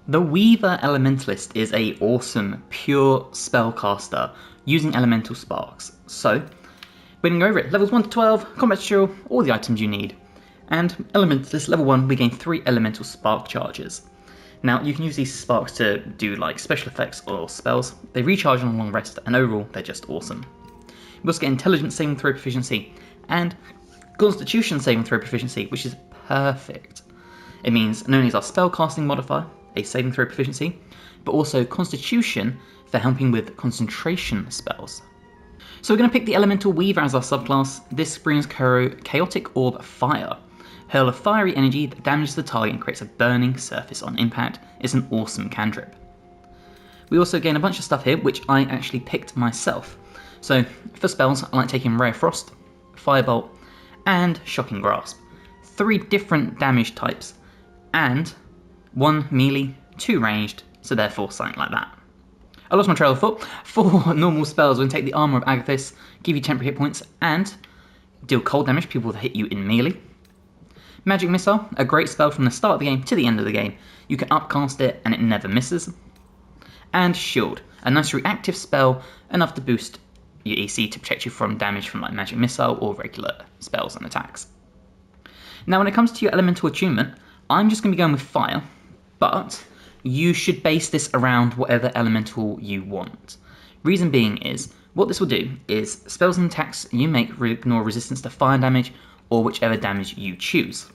The Weaver Elementalist is a awesome, pure spellcaster using elemental sparks. So, we're going to go over it. Levels 1 to 12, combat tutorial, all the items you need. And Elementalist, level 1, we gain 3 elemental spark charges. Now, you can use these sparks to do like special effects or spells. They recharge on a long rest, and overall, they're just awesome. We also get Intelligence saving throw proficiency, and Constitution saving throw proficiency, which is perfect. It means not only is our spellcasting modifier a saving throw proficiency, but also Constitution for helping with concentration spells. So we're going to pick the Elemental Weaver as our subclass. This brings Chaotic Orb Fire. Hurl a fiery energy that damages the target and creates a burning surface on impact. It's an awesome cantrip. We also gain a bunch of stuff here, which I actually picked myself. So for spells, I like taking Ray of Frost, Firebolt, and Shocking Grasp. 3 different damage types, and 1 melee, 2 ranged, so therefore something like that. I lost my trail of thought. 4 normal spells. We're going to take the Armour of Agathis, give you temporary hit points, and deal cold damage to people that hit you in melee. Magic Missile, a great spell from the start of the game to the end of the game. You can upcast it and it never misses. And Shield, a nice reactive spell, enough to boost your EC to protect you from damage from like Magic Missile or regular spells and attacks. Now when it comes to your elemental attunement, I'm just going to be going with Fire, but you should base this around whatever elemental you want. Reason being is, what this will do is spells and attacks you make ignore resistance to fire damage or whichever damage you choose.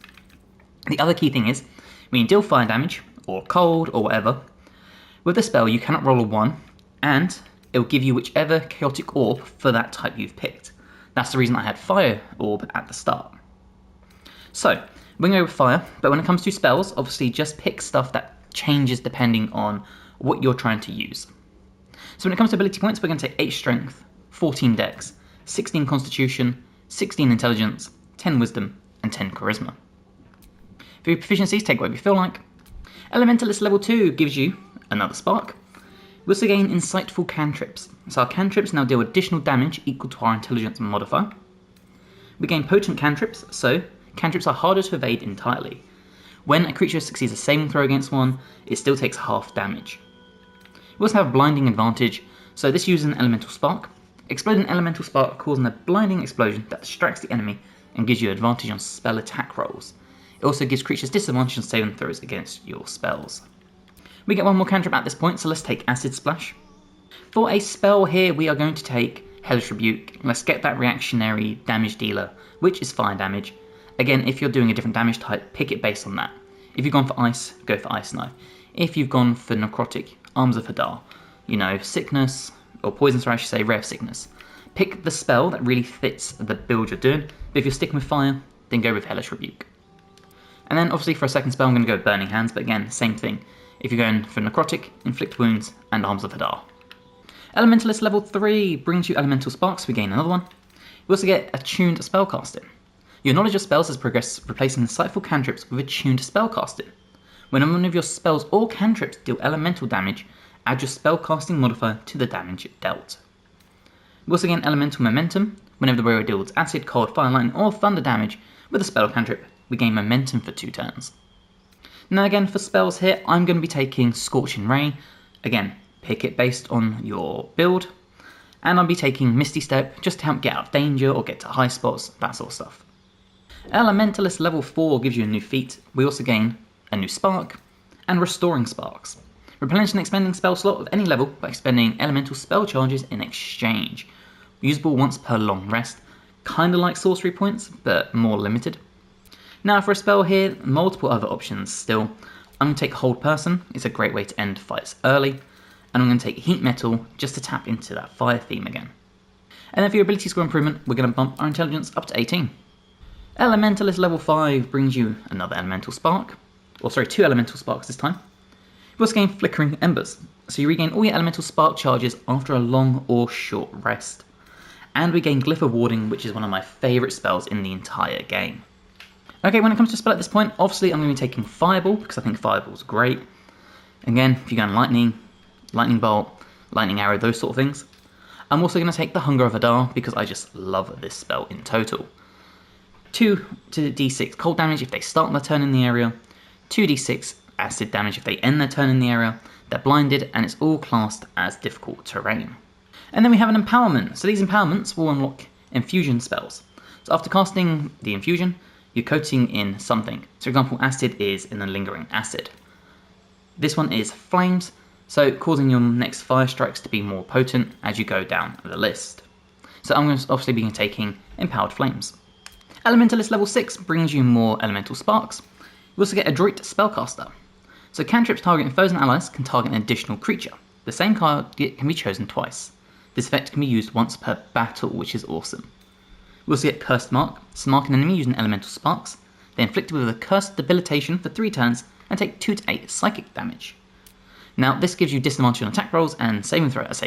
The other key thing is, when you deal fire damage, or cold, or whatever, with the spell you cannot roll a 1, and it will give you whichever chaotic orb for that type you've picked. That's the reason I had Fire Orb at the start. So, we're going to go with Fire, but when it comes to spells, obviously just pick stuff that changes depending on what you're trying to use. So when it comes to ability points, we're going to take 8 Strength, 14 Dex, 16 Constitution, 16 Intelligence, 10 Wisdom, and 10 Charisma. For your proficiencies, take whatever you feel like. Elementalist level 2 gives you another spark. We also gain Insightful Cantrips. So our cantrips now deal additional damage equal to our Intelligence modifier. We gain Potent Cantrips, so cantrips are harder to evade entirely. When a creature succeeds a saving throw against one, it still takes half damage. We also have Blinding Advantage, so this uses an Elemental Spark. Exploding Elemental Spark causing a blinding explosion that distracts the enemy and gives you advantage on spell attack rolls. It also gives creatures disadvantage on saving throws against your spells. We get one more cantrip at this point, so let's take Acid Splash. For a spell here, we are going to take Hellish Rebuke. Let's get that reactionary damage dealer, which is fire damage. Again, if you're doing a different damage type, pick it based on that. If you've gone for Ice, go for Ice Knife. If you've gone for Necrotic, Arms of Hadar. You know, Sickness, or Poison, sorry, I should say, Rare of Sickness. Pick the spell that really fits the build you're doing, but if you're sticking with Fire, then go with Hellish Rebuke. And then obviously for a second spell I'm going to go with Burning Hands, but again, same thing. If you're going for Necrotic, Inflict Wounds, and Arms of Hadar. Elementalist level 3 brings you Elemental Sparks, we gain another one. We also get Attuned Spellcasting. Your knowledge of spells has progressed, replacing insightful cantrips with attuned spellcasting. When one of your spells or cantrips deal elemental damage, add your spellcasting modifier to the damage dealt. We also gain Elemental Momentum. Whenever the warrior deals acid, cold, fire, lightning, or thunder damage with a spell or cantrip, we gain momentum for 2 turns. Now again, for spells here, I'm going to be taking Scorching Ray. Again, pick it based on your build. And I'll be taking Misty Step just to help get out of danger or get to high spots, that sort of stuff. Elementalist level 4 gives you a new feat. We also gain a new spark and Restoring Sparks. Replenish an expending spell slot of any level by expending elemental spell charges in exchange. Usable once per long rest, kinda like sorcery points, but more limited. Now for a spell here, multiple other options still. I'm going to take Hold Person, it's a great way to end fights early, and I'm going to take Heat Metal just to tap into that fire theme again. And then for your ability score improvement, we're going to bump our intelligence up to 18. Elementalist level 5 brings you another elemental spark, or sorry, 2 elemental sparks this time. You also gain Flickering Embers, so you regain all your elemental spark charges after a long or short rest. And we gain Glyph of Warding, which is one of my favourite spells in the entire game. Okay, when it comes to spell at this point, obviously I'm going to be taking Fireball, because I think Fireball's great. Again, if you're going Lightning, Lightning Bolt, Lightning Arrow, those sort of things. I'm also going to take the Hunger of Hadar, because I just love this spell in total. 2 to d6 cold damage if they start their turn in the area, 2d6 acid damage if they end their turn in the area, they're blinded, and it's all classed as difficult terrain. And then we have an empowerment. So these empowerments will unlock infusion spells. So after casting the infusion, you're coating in something. So for example, acid is in the lingering acid. This one is flames, so causing your next fire strikes to be more potent as you go down the list. So I'm going to obviously be taking empowered flames. Elementalist level 6 brings you more elemental sparks. You also get Adroit Spellcaster. So cantrips targeting foes and allies can target an additional creature. The same card can be chosen twice. This effect can be used once per battle, which is awesome. We also get Cursed Mark, so mark an enemy using elemental sparks. They inflict it with a cursed debilitation for 3 turns and take 2 to 8 psychic damage. Now this gives you disadvantage on attack rolls and saving throws.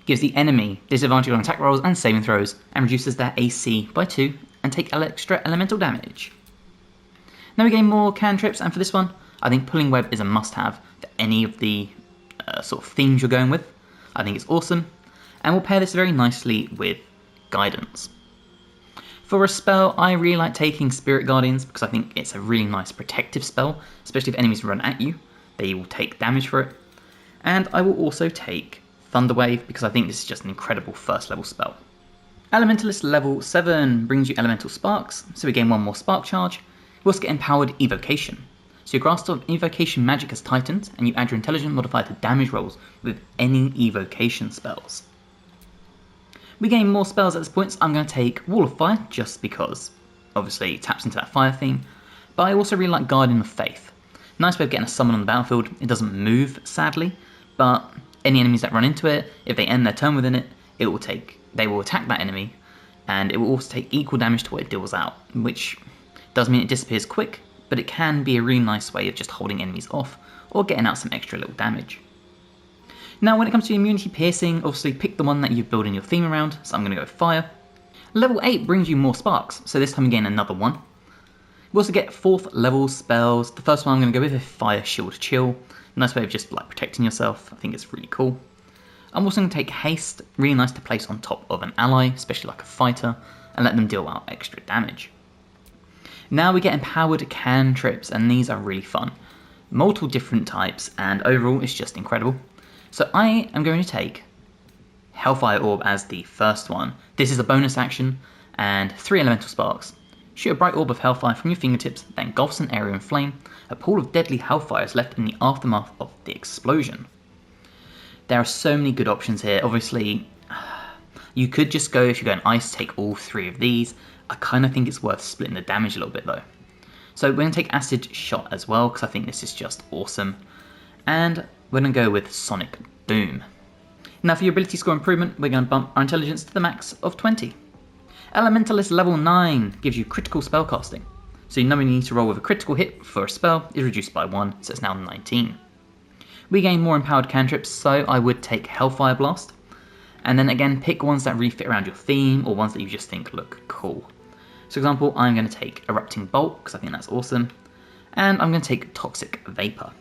Gives the enemy disadvantage on attack rolls and saving throws and reduces their AC by 2 and take extra elemental damage. Now we gain more cantrips, and for this one, I think Pulling Web is a must-have for any of the sort of themes you're going with. I think it's awesome, and we'll pair this very nicely with Guidance. For a spell, I really like taking Spirit Guardians because I think it's a really nice protective spell, especially if enemies run at you, they will take damage for it. And I will also take Thunder Wave because I think this is just an incredible first level spell. Elementalist level 7 brings you Elemental Sparks, so we gain 1 more Spark Charge. We also get Empowered Evocation. So your grasp of Evocation magic has tightened, and you add your Intelligence modifier to damage rolls with any Evocation spells. We gain more spells at this point, so I'm going to take Wall of Fire, just because obviously it taps into that fire theme, but I also really like Guardian of Faith. Nice way of getting a summon on the battlefield. It doesn't move, sadly, but any enemies that run into it, if they end their turn within it, they will attack that enemy, and it will also take equal damage to what it deals out, which does mean it disappears quick, but it can be a really nice way of just holding enemies off, or getting out some extra little damage. Now when it comes to immunity piercing, obviously pick the one that you're building your theme around, so I'm going to go with Fire. Level 8 brings you more sparks, so this time you gain another one. We also get 4th level spells. The first one I'm going to go with is Fire Shield Chill. Nice way of just like protecting yourself, I think it's really cool. I'm also going to take Haste, really nice to place on top of an ally, especially like a fighter, and let them deal out extra damage. Now we get Empowered Cantrips, and these are really fun. Multiple different types, and overall it's just incredible. So I am going to take Hellfire Orb as the first one. This is a bonus action, and 3 elemental sparks. Shoot a bright orb of hellfire from your fingertips that engulfs an area in flame. A pool of deadly hellfire is left in the aftermath of the explosion. There are so many good options here. Obviously, you could just go, if you go in ice, take all 3 of these. I kind of think it's worth splitting the damage a little bit though. So we're going to take Acid Shot as well, because I think this is just awesome. And we're going to go with Sonic Boom. Now for your ability score improvement, we're going to bump our intelligence to the max of 20. Elementalist level 9 gives you critical spellcasting. So you know you need to roll with a critical hit for a spell is reduced by 1, so it's now 19. We gain more empowered cantrips, so I would take Hellfire Blast. And then again, pick ones that really fit around your theme, or ones that you just think look cool. So for example, I'm going to take Erupting Bolt, because I think that's awesome. And I'm going to take Toxic Vapor.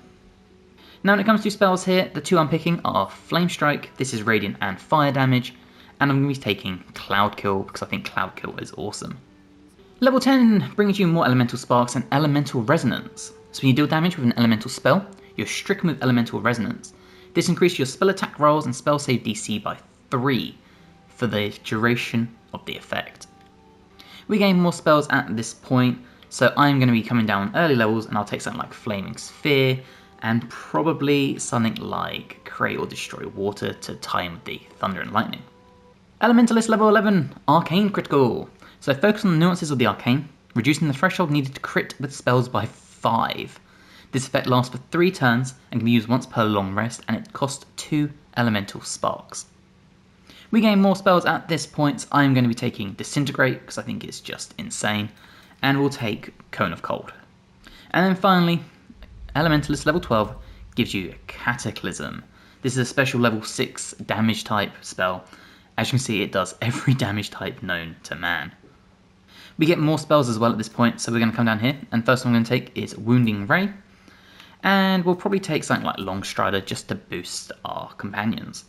Now when it comes to spells here, the 2 I'm picking are Flame Strike, this is Radiant and Fire damage. And I'm going to be taking Cloud Kill, because I think Cloud Kill is awesome. Level 10 brings you more Elemental Sparks and Elemental Resonance. So when you deal damage with an elemental spell, you're stricken with Elemental Resonance. This increases your spell attack rolls and spell save DC by 3 for the duration of the effect. We gain more spells at this point, so I'm going to be coming down early levels, and I'll take something like Flaming Sphere, and probably something like Create or Destroy Water to tie in with the Thunder and Lightning. Elementalist level 11, Arcane Critical. So focus on the nuances of the Arcane, reducing the threshold needed to crit with spells by 5. This effect lasts for 3 turns and can be used once per long rest, and it costs 2 elemental sparks. We gain more spells at this point, so I'm going to be taking Disintegrate, because I think it's just insane, and we'll take Cone of Cold. And then finally, Elementalist level 12 gives you Cataclysm. This is a special level 6 damage type spell. As you can see, it does every damage type known to man. We get more spells as well at this point, so we're going to come down here, and first one I'm going to take is Wounding Ray, and we'll probably take something like Longstrider just to boost our companions.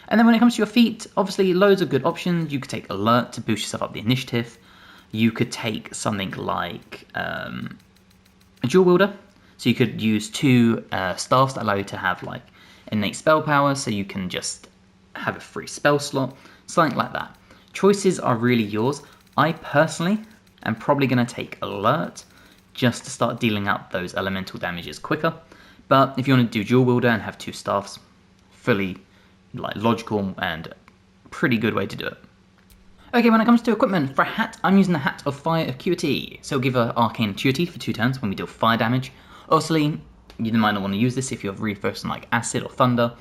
And then when it comes to your feat, obviously loads of good options. You could take Alert to boost yourself up the initiative. You could take something like a Dual Wielder, So you could use 2 staffs that allow you to have like innate spell power, so you can just have a free spell slot, something like that. Choices are really yours. I personally am probably going to take Alert just to start dealing out those elemental damages quicker. But if you want to do dual wielder and have 2 staffs, fully like logical and pretty good way to do it. Okay, when it comes to equipment, for a hat, I'm using the Hat of Fire Acuity. So it'll give an Arcane Acuity for 2 turns when we deal fire damage. Obviously, you might not want to use this if you're really focused on like Acid or Thunder.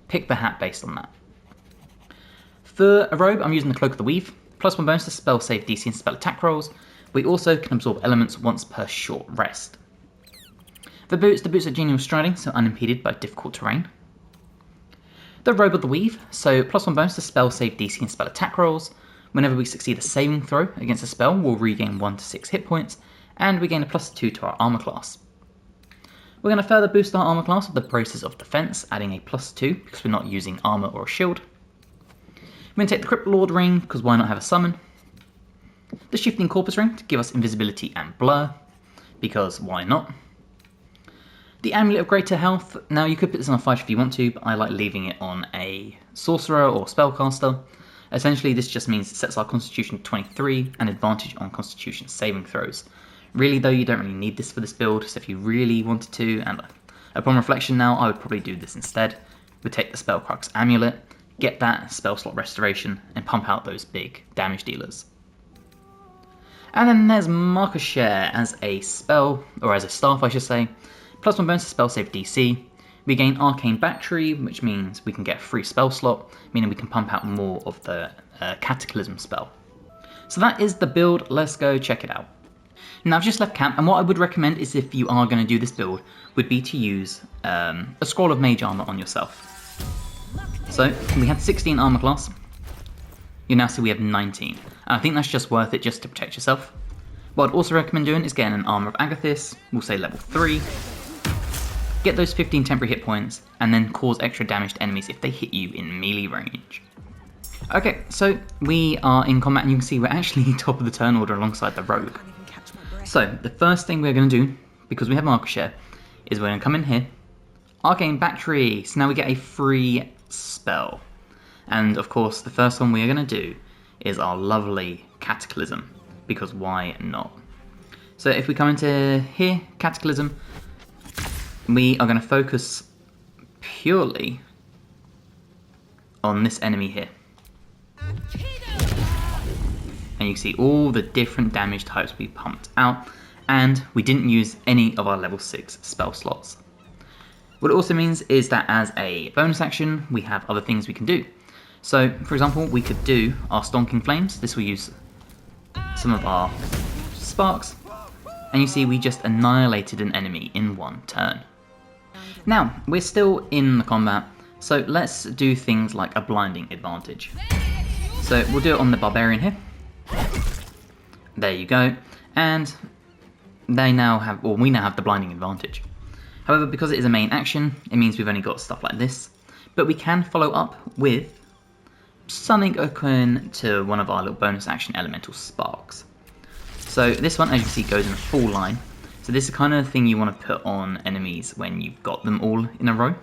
Pick the hat based on that. For a robe, I'm using the Cloak of the Weave. +1 bonus to spell save DC and spell attack rolls. We also can absorb elements once per short rest. For boots, the boots are genial striding, so unimpeded by difficult terrain. The Robe of the Weave, so +1 bonus to spell save DC and spell attack rolls. Whenever we succeed a saving throw against a spell, we'll regain 1 to 6 hit points, and we gain a +2 to our armor class. We're going to further boost our armor class with the Braces of Defense, adding a +2 because we're not using armor or a shield. We're going to take the Crypt Lord ring, because why not have a summon? The Shifting Corpus ring to give us invisibility and blur, because why not? The Amulet of Greater Health, now you could put this on a fighter if you want to, but I like leaving it on a sorcerer or spellcaster. Essentially this just means it sets our constitution to 23 and advantage on constitution saving throws. Really though, you don't really need this for this build, so if you really wanted to, and upon reflection now, I would probably do this instead. We'd take the Spellcrux Amulet, get that spell slot restoration, and pump out those big damage dealers. And then there's Marker Share as a spell, or as a staff I should say. +1 bonus to spell save DC. We gain Arcane Battery, which means we can get a free spell slot, meaning we can pump out more of the Cataclysm spell. So that is the build, let's go check it out. Now I've just left camp, and what I would recommend is if you are going to do this build, would be to use a Scroll of Mage Armor on yourself. So we had 16 armor class, you now see we have 19, and I think that's just worth it just to protect yourself. What I'd also recommend doing is getting an Armor of Agathis, we'll say level 3, get those 15 temporary hit points, and then cause extra damage to enemies if they hit you in melee range. Okay, so we are in combat, and you can see we're actually top of the turn order alongside the rogue. So the first thing we're going to do, because we have Marker Share, is we're going to come in here, Arcane Battery, so now we get a free spell. And of course the first one we are going to do is our lovely Cataclysm, because why not? So if we come into here, Cataclysm, we are going to focus purely on this enemy here. And you can see all the different damage types we pumped out, and we didn't use any of our level 6 spell slots. What it also means is that as a bonus action, we have other things we can do. So, for example, we could do our Stonking Flames. This will use some of our sparks, and you see we just annihilated an enemy in 1 turn. Now, we're still in the combat, so let's do things like a blinding advantage. So we'll do it on the Barbarian here. There you go, and they now have, or we now have the blinding advantage. However, because it is a main action, it means we've only got stuff like this, but we can follow up with something akin to one of our little bonus action elemental sparks. So this one, as you can see, goes in a full line. So this is the kind of thing you want to put on enemies when you've got them all in a row.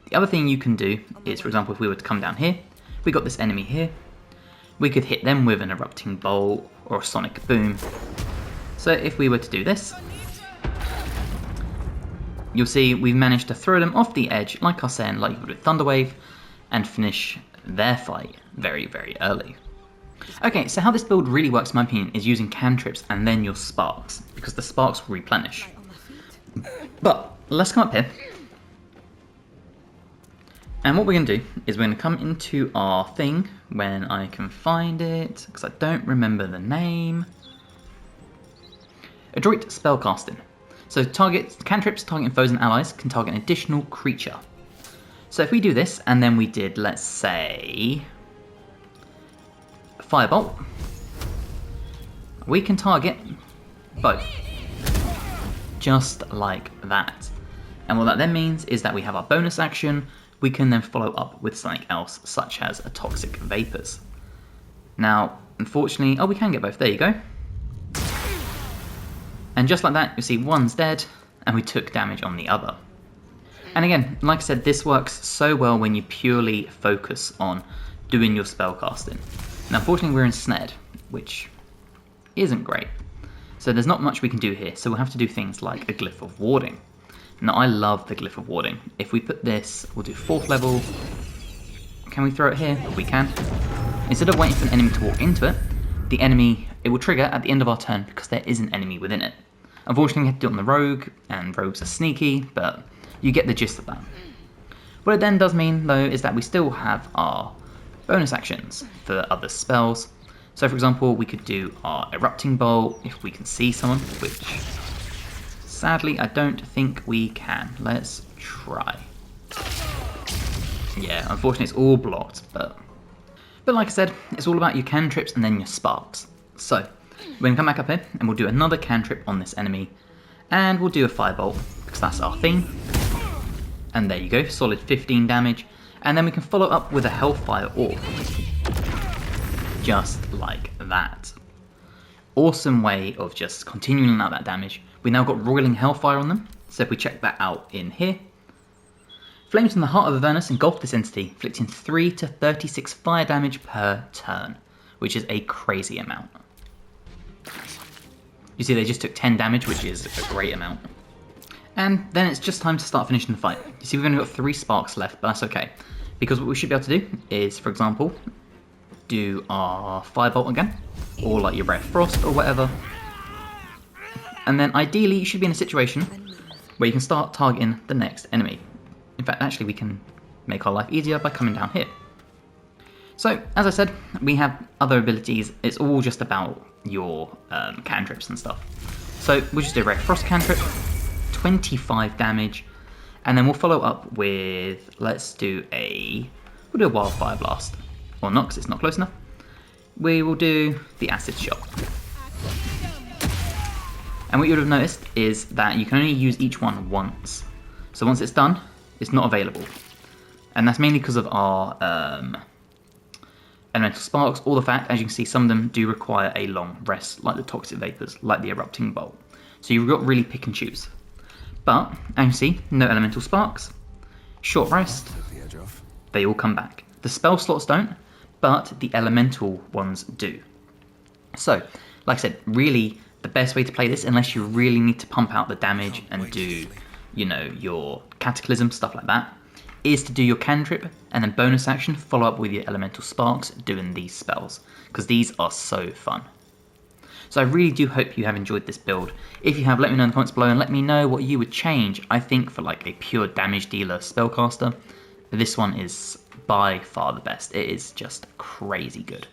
The other thing you can do is, for example, if we were to come down here, we got this enemy here, we could hit them with an erupting bolt or a sonic boom. So if we were to do this, you'll see we've managed to throw them off the edge, like I was saying, like you would with Thunderwave, and finish their fight very, very early. Okay, so how this build really works, in my opinion, is using cantrips and then your sparks, because the sparks will replenish. But let's come up here, and what we're going to do is we're going to come into our thing when I can find it, because I don't remember the name. Adroit Spellcasting. So cantrips targeting foes and allies can target an additional creature. So if we do this, and then we did, let's say, Firebolt, we can target both, just like that. And what that then means is that we have our bonus action, we can then follow up with something else, such as a Toxic Vapors. Now, unfortunately, oh, we can get both, there you go. And just like that, you see one's dead, and we took damage on the other. And again, like I said, this works so well when you purely focus on doing your spellcasting. Now unfortunately we're ensnared, which isn't great. So there's not much we can do here, so we'll have to do things like a Glyph of Warding. Now I love the Glyph of Warding. If we put this, we'll do 4th level. Can we throw it here? We can. Instead of waiting for an enemy to walk into it, the enemy, it will trigger at the end of our turn because there is an enemy within it. Unfortunately we have to do it on the rogue, and rogues are sneaky, but you get the gist of that. What it then does mean though is that we still have our bonus actions for other spells. So for example, we could do our Erupting Bolt if we can see someone, which sadly I don't think we can. Let's try. Yeah, unfortunately it's all blocked, but like I said, it's all about your cantrips and then your sparks. So we're going to come back up here and we'll do another cantrip on this enemy, and we'll do a Firebolt because that's our thing. And there you go, solid 15 damage, and then we can follow up with a Hellfire Orb. Just like that. Awesome way of just continuing out that damage. We now got Roiling Hellfire on them, so if we check that out in here. Flames from the Heart of Avernus engulf this entity, inflicting 3 to 36 fire damage per turn, which is a crazy amount. You see they just took 10 damage, which is a great amount. And then it's just time to start finishing the fight. You see we've only got 3 sparks left, but that's okay. Because what we should be able to do is, for example, do our Firebolt again, or like your Ray of Frost or whatever. And then ideally you should be in a situation where you can start targeting the next enemy. In fact, actually we can make our life easier by coming down here. So, as I said, we have other abilities. It's all just about your cantrips and stuff. So we'll just do a Ray of Frost cantrip, 25 damage, and then we'll follow up with, we'll do a Wildfire Blast. Or not, because it's not close enough. We will do the Acid Shot. And what you would have noticed is that you can only use each one once. So once it's done, it's not available. And that's mainly because of our Elemental Sparks, or the fact, as you can see, some of them do require a long rest, like the Toxic Vapors, like the Erupting Bolt. So you've got to really pick and choose. But, as you see, no Elemental Sparks, short rest, they all come back. The spell slots don't, but the elemental ones do. So, like I said, really the best way to play this, unless you really need to pump out the damage and do, you know, your Cataclysm, stuff like that, is to do your cantrip and then bonus action, follow up with your Elemental Sparks doing these spells, because these are so fun. So I really do hope you have enjoyed this build. If you have, let me know in the comments below and let me know what you would change. I think for like a pure damage dealer spellcaster, this one is by far the best. It is just crazy good.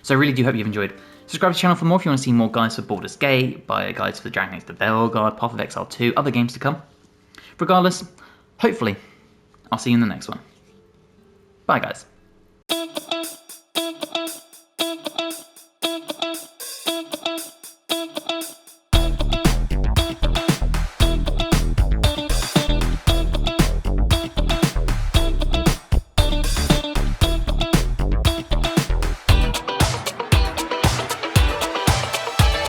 So I really do hope you've enjoyed. Subscribe to the channel for more if you want to see more guides for Baldur's Gate, guides for the Dragon Age the Veilguard, Path of Exile 2, other games to come. Regardless, hopefully, I'll see you in the next one. Bye guys.